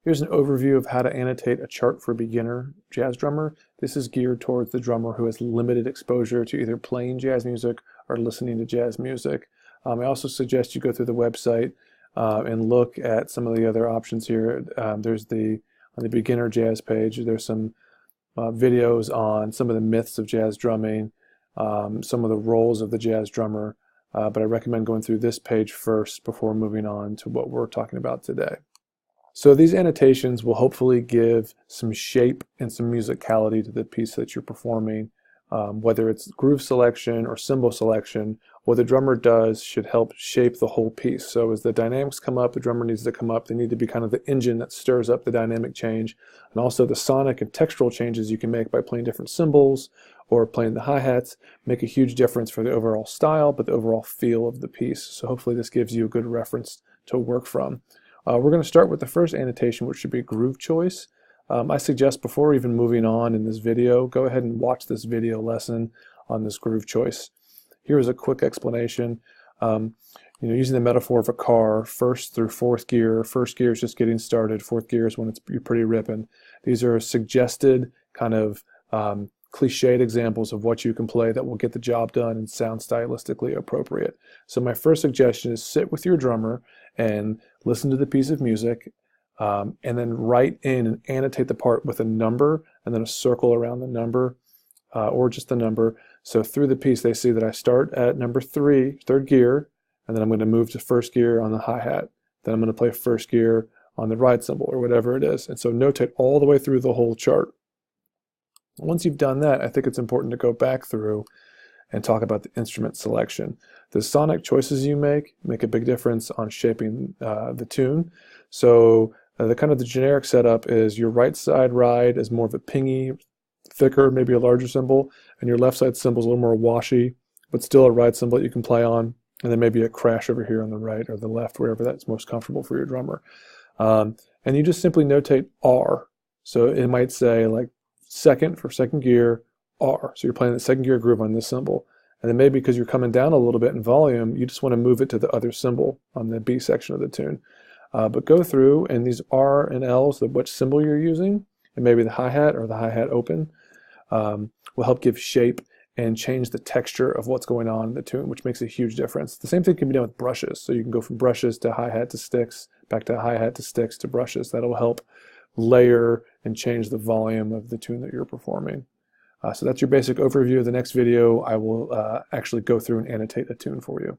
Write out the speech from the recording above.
Here's an overview of how to annotate a chart for a beginner jazz drummer. This is geared towards the drummer who has limited exposure to either playing jazz music or listening to jazz music. I also suggest you go through the website and look at some of the other options here. On the beginner jazz page, there's some videos on some of the myths of jazz drumming, some of the roles of the jazz drummer, but I recommend going through this page first before moving on to what we're talking about today. So these annotations will hopefully give some shape and some musicality to the piece that you're performing. Whether it's groove selection or cymbal selection, what the drummer does should help shape the whole piece. So as the dynamics come up, the drummer needs to come up. They need to be kind of the engine that stirs up the dynamic change. And also the sonic and textural changes you can make by playing different cymbals or playing the hi-hats make a huge difference for the overall style, but the overall feel of the piece. So hopefully this gives you a good reference to work from. We're going to start with the first annotation, which should be groove choice. I suggest before even moving on in this video, go ahead and watch this video lesson on this groove choice. Here is a quick explanation. Using the metaphor of a car, first through fourth gear. First gear is just getting started. Fourth gear is when you're pretty ripping. These are suggested kind of cliched examples of what you can play that will get the job done and sound stylistically appropriate. So my first suggestion is sit with your drummer and listen to the piece of music, and then write in and annotate the part with a number and then a circle around the number, or just the number. So through the piece they see that I start at number 3, third gear, and then I'm going to move to first gear on the hi-hat. Then I'm going to play first gear on the ride cymbal or whatever it is. And so notate all the way through the whole chart. Once you've done that, I think it's important to go back through and talk about the instrument selection. The sonic choices you make a big difference on shaping the tune. So the generic setup is your right side ride is more of a pingy, thicker, maybe a larger cymbal, and your left side cymbal is a little more washy, but still a ride cymbal that you can play on, and then maybe a crash over here on the right or the left, wherever that's most comfortable for your drummer. And you just simply notate R. So it might say like second for second gear, R. So you're playing the second gear groove on this cymbal. And then maybe because you're coming down a little bit in volume, you just want to move it to the other cymbal on the B section of the tune. But go through, and these R and L's, which cymbal you're using, and maybe the hi-hat or the hi-hat open, will help give shape and change the texture of what's going on in the tune, which makes a huge difference. The same thing can be done with brushes. So you can go from brushes to hi-hat to sticks, back to hi-hat to sticks to brushes. That'll help layer and change the volume of the tune that you're performing. So that's your basic overview. The next video, I will actually go through and annotate a tune for you.